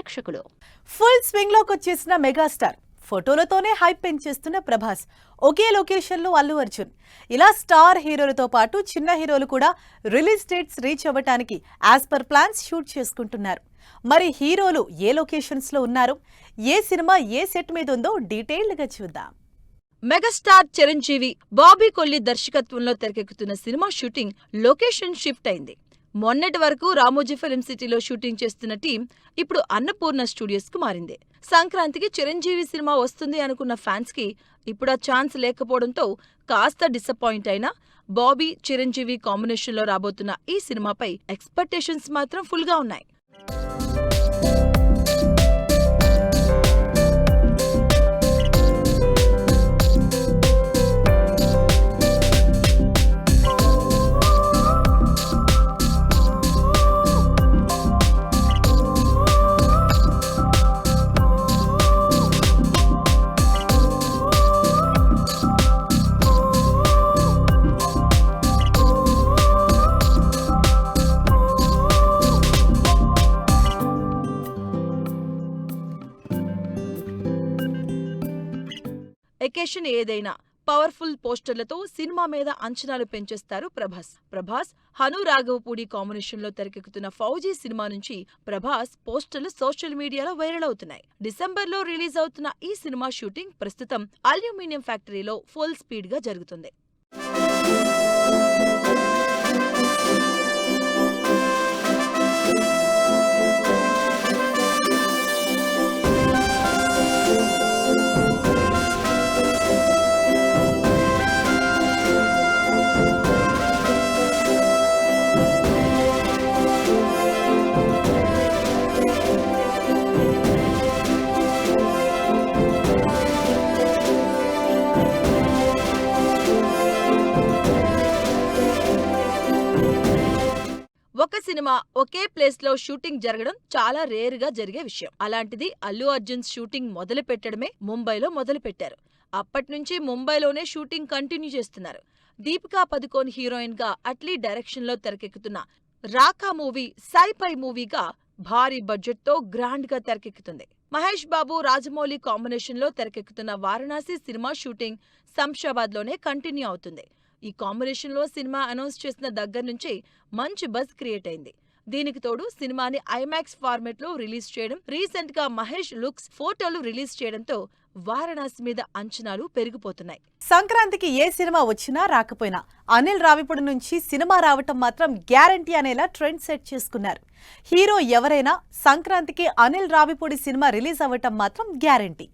ప్రేక్షకులు. Full swing లోకి వచ్చేసిన మెగాస్టార్, ఫోటోలతోనే హైప్ పెంచేస్తున్న ప్రభాస్, ఒకే లొకేషన్లో అల్లు అర్జున్, ఇలా స్టార్ హీరోలతో పాటు చిన్న హీరోలు కూడా రిలీజ్ డేట్స్ రీచ్ అవ్వటానికి యాజ్ పర్ ప్లాన్స్ షూట్ చేసుకుంటున్నారు. మరి హీరోలు ఏ లొకేషన్స్ లో ఉన్నారు, ఏ సినిమా ఏ సెట్ మీద ఉందో డీటెయిల్డ్ గా చూద్దాం. మెగాస్టార్ చిరంజీవి, బాబీ కొల్లి దర్శకత్వంలో తెరకెక్కుతున్న సినిమా షూటింగ్ లొకేషన్ షిఫ్ట్ అయింది. మొన్నటి వరకు రామోజీ ఫిల్మ్ సిటీలో షూటింగ్ చేస్తున్న టీం ఇప్పుడు అన్నపూర్ణ స్టూడియోస్ కు మారింది. సంక్రాంతికి చిరంజీవి సినిమా వస్తుంది అనుకున్న ఫ్యాన్స్ కి ఇప్పుడు ఆ ఛాన్స్ లేకపోవడంతో కాస్త డిసప్పాయింట్ అయినా బాబీ చిరంజీవి కాంబినేషన్లో రాబోతున్న ఈ సినిమాపై ఎక్స్పెక్టేషన్స్ మాత్రం ఫుల్ గా ఉన్నాయి. ఎకేషన్ ఏదైనా పవర్ఫుల్ పోస్టర్లతో సినిమా మీద అంచనాలు పెంచేస్తారు ప్రభాస్ హను రాఘవపూడి కాంబినేషన్లో తెరకెక్కుతున్న ఫౌజీ సినిమా నుంచి ప్రభాస్ పోస్టర్లు సోషల్ మీడియాలో వైరల్ అవుతున్నాయి. డిసెంబర్లో రిలీజ్ అవుతున్న ఈ సినిమా షూటింగ్ ప్రస్తుతం అల్యూమినియం ఫ్యాక్టరీలో ఫుల్ స్పీడ్ గా జరుగుతుంది. ఒక సినిమా ఒకే ప్లేస్ లో షూటింగ్ జరగడం చాలా రేర్ గా జరిగే విషయం. అలాంటిది అల్లు అర్జున్ షూటింగ్ మొదలు పెట్టడమే ముంబైలో మొదలు పెట్టారు. అప్పట్నుంచి ముంబైలోనే షూటింగ్ కంటిన్యూ చేస్తున్నారు. దీపికా పదుకోన్ హీరోయిన్ గా అట్లీ డైరెక్షన్ లో తెరకెక్కుతున్న రాకా మూవీ సైఫై మూవీగా భారీ బడ్జెట్ తో గ్రాండ్ గా తెరకెక్కుతుంది. మహేష్ బాబు రాజమౌళి కాంబినేషన్ లో తెరకెక్కుతున్న వారణాసి సినిమా షూటింగ్ శంషాబాద్ లోనే కంటిన్యూ అవుతుంది. ఈ కాంబినేషన్ లో సినిమా అనౌన్స్ చేసిన దగ్గర నుంచి మంచి బజ్ క్రియేట్ అయింది. దీనికి తోడు సినిమాని ఐమాక్స్ ఫార్మెట్ లో రిలీజ్ చేయడం, రీసెంట్ గా మహేష్ లుక్స్ ఫోటోలు రిలీజ్ చేయడంతో వారణాసి మీద అంచనాలు పెరిగిపోతున్నాయి. సంక్రాంతికి ఏ సినిమా వచ్చినా రాకపోయినా అనిల్ రావిపూడి నుంచి సినిమా రావటం మాత్రం గ్యారంటీ అనేలా ట్రెండ్ సెట్ చేసుకున్నారు. హీరో ఎవరైనా సంక్రాంతికి అనిల్ రావిపూడి సినిమా రిలీజ్ అవ్వటం మాత్రం గ్యారంటీ.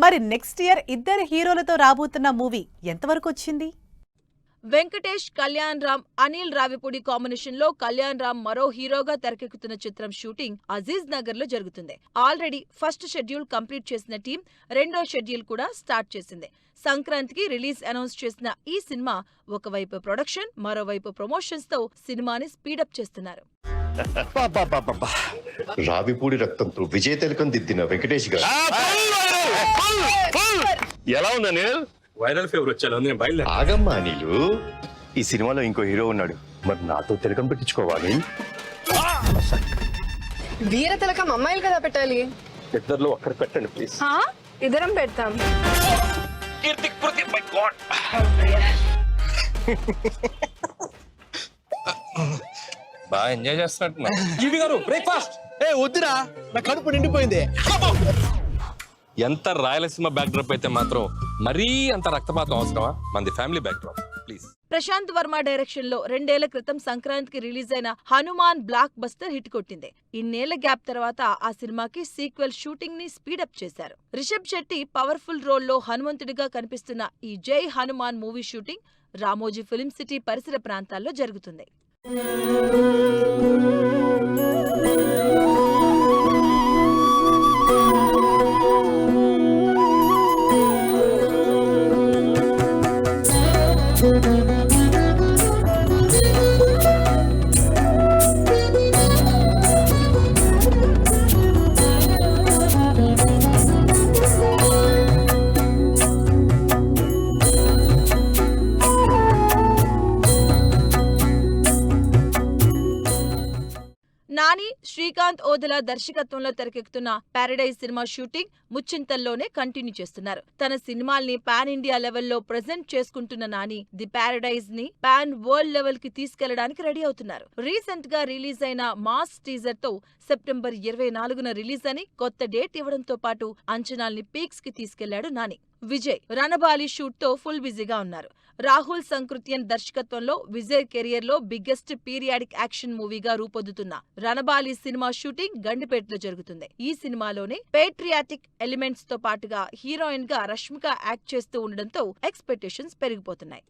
మరి నెక్స్ట్ ఇయర్ ఇద్దరు హీరోలతో రాబోతున్న మూవీ ఎంతవరకు వచ్చింది? వెంకటేష్, కళ్యాణ్ రామ్, అనిల్ రావిపూడి కాంబినేషన్ లో కళ్యాణ్ రామ్ మరో హీరోగా తెరకెక్కుతున్న చిత్రం షూటింగ్ అజీజ్ నగర్ లో జరుగుతుంది. ఆల్రెడీ ఫస్ట్ షెడ్యూల్ కంప్లీట్ చేసిన టీం రెండో షెడ్యూల్ కూడా స్టార్ట్ చేసింది. సంక్రాంతికి రిలీజ్ అనౌన్స్ చేసిన ఈ సినిమా ఒకవైపు ప్రొడక్షన్, మరోవైపు ప్రమోషన్స్ తో సినిమాని స్పీడప్ చేస్తున్నారు. రావిపూడి రక్తంతో విజయ తిలకం దిద్దిన వెంకటేష్ గారు ఎలా ఉందని వైరల్ ఫీవర్ వచ్చాను. ఆగమ్మా నీళ్ళు, ఈ సినిమాలో ఇంకో హీరో ఉన్నాడు, మరి నాతో తిలకం పెట్టించుకోవాలి. వీర తిలకం అమ్మాయిలు కదా పెట్టాలి. ఇద్దరిలో ఒక్కరు పెట్టండి ప్లీజ్. ఇద్దరం పెడతాం. బాగా ఎంజాయ్ చేస్తున్నట్టు. జీవి గారు బ్రేక్ఫాస్ట్. వద్దురా, నా కడుపు నిండిపోయింది. ఎంత రాయలసీమ బ్యాక్ డ్రాప్ అయితే మాత్రం మరీ అంత రక్తపాతం అవసరమా? మనది family backdrop please. Prashanth Varma direction లో 2 ఏళ్ల క్రితం సంక్రాంతికి రిలీజ్ అయిన హనుమాన్ బ్లాక్ బస్టర్ హిట్ కొట్టింది. ఇన్నేళ్ల గ్యాప్ తర్వాత ఆ సినిమాకి సీక్వెల్ షూటింగ్ ని స్పీడప్ చేశారు. రిషబ్ శెట్టి పవర్ఫుల్ రోల్ లో హనుమంతుడిగా కనిపిస్తున్న ఈ జై Hanuman movie shooting Ramoji film city పరిసర ప్రాంతాల్లో జరుగుతుంది. నాని, శ్రీ శ్రీకాంత్ ఓదెల దర్శకత్వంలో తెరకెక్కుతున్న పారడైజ్ సినిమా షూటింగ్ ముచ్చింతల్లోనే కంటిన్యూ చేస్తున్నారు. తన సినిమాల్ని పాన్ ఇండియా లెవెల్లో ప్రెజెంట్ చేసుకుంటున్న నాని ది పారడైజ్ ని పాన్ వరల్డ్ లెవెల్ కి తీసుకెళ్లడానికి రెడీ అవుతున్నారు. రీసెంట్ గా రిలీజ్ అయిన మాస్ టీజర్ తో సెప్టెంబర్ 24న రిలీజ్ అని కొత్త డేట్ ఇవ్వడంతో పాటు అంచనాల్ని పీక్స్ కి తీసుకెళ్లాడు నాని. విజయ్ రణబాలి షూట్ తో ఫుల్ బిజీగా ఉన్నారు. రాహుల్ సంకృత్యన్ దర్శకత్వంలో విజయ్ కెరియర్ లో బిగ్గెస్ట్ పీరియాడిక్ యాక్షన్ మూవీగా రూపొందుతున్న రణబాలి సినిమా షూటింగ్ గండిపేటలో జరుగుతుంది. ఈ సినిమాలోనే పేట్రియాటిక్ ఎలిమెంట్స్ తో పాటుగా హీరోయిన్ గా రష్మిక యాక్ట్ చేస్తూ ఉండడంతో ఎక్స్పెక్టేషన్స్ పెరిగిపోతున్నాయి.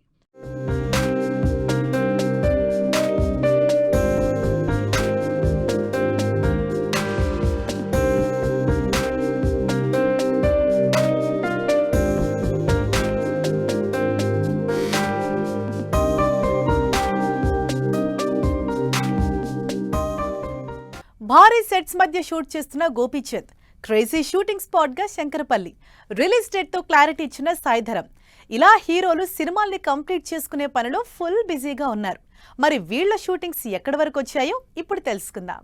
భారీ సెట్స్ మధ్య షూట్ చేస్తున్న గోపీచంద్, క్రేజీ షూటింగ్ స్పాట్ గా శంకరపల్లి, రిలీజ్ డేట్ తో క్లారిటీ ఇచ్చిన సాయిధరం. ఇలా హీరోలు సినిమాల్ని కంప్లీట్ చేసుకునే పనిలో ఫుల్ బిజీగా ఉన్నారు. మరి వీళ్ల షూటింగ్స్ ఎక్కడి వరకు వచ్చాయో ఇప్పుడు తెలుసుకుందాం.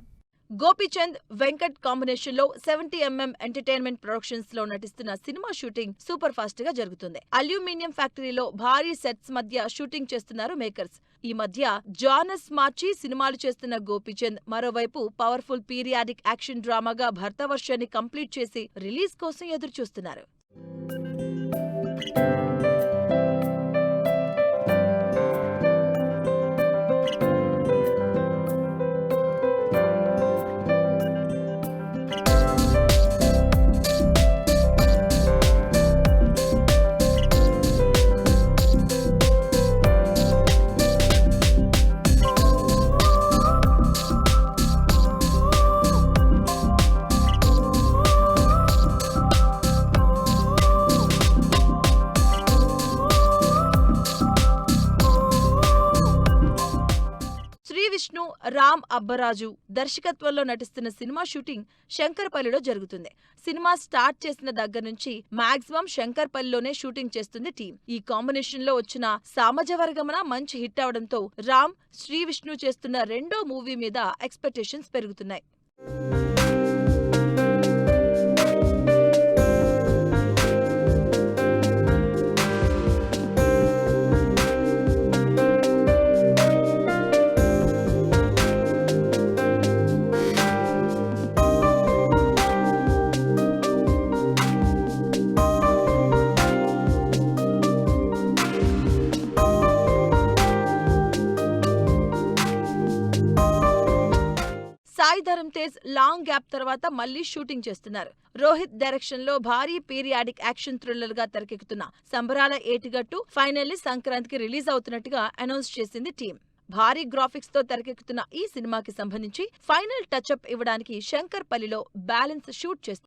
గోపీచంద్ వెంకట్ కాంబినేషన్ లో 70mm ఎంటర్టైన్మెంట్ ప్రొడక్షన్స్ లో నటిస్తున్న సినిమా షూటింగ్ సూపర్ ఫాస్ట్ గా జరుగుతుంది. అల్యూమినియం ఫ్యాక్టరీలో భారీ సెట్స్ మధ్య షూటింగ్ చేస్తున్నారు మేకర్స్. ఈ మధ్య జానర్స్ మార్చి సినిమాలు చేస్తున్న గోపీచంద్ మరోవైపు పవర్ఫుల్ పీరియాడిక్ యాక్షన్ డ్రామాగా భర్త వర్షాన్ని కంప్లీట్ చేసి రిలీజ్ కోసం ఎదురు చూస్తున్నారు. విష్ణు రామ్ అబ్బరాజు దర్శకత్వంలో నటిస్తున్న సినిమా షూటింగ్ శంకరపల్లిలో జరుగుతుంది. సినిమా స్టార్ట్ చేసిన దగ్గర నుంచి మాక్సిమం శంకరపల్లిలోనే షూటింగ్ చేస్తుంది టీం. ఈ కాంబినేషన్ లో వచ్చిన సామజవర్గమన మంచి హిట్ అవడంతో రామ్ శ్రీ విష్ణు చేస్తున్న రెండో మూవీ మీద ఎక్స్పెక్టేషన్స్ పెరుగుతున్నాయి. సాయిధరం తేజ్ లాంగ్ గ్యాప్ తర్వాత మళ్లీ షూటింగ్ చేస్తున్నారు. రోహిత్ డైరెక్షన్ లో భారీ పీరియాడిక్ యాక్షన్ థ్రిల్లర్ గా తెరకెక్కుతున్న సంబరాల ఏటిగట్టు ఫైనల్లీ సంక్రాంతికి రిలీజ్ అవుతున్నట్టుగా అనౌన్స్ చేసింది టీం. భారీ గ్రాఫిక్స్ తో తెరకెక్కుతున్న ఈ సినిమాకి సంబంధించి ఫైనల్ టచ్అప్ ఇవ్వడానికి శంకర్పల్లిలో బ్యాలెన్స్ షూట్ చేస్తారు.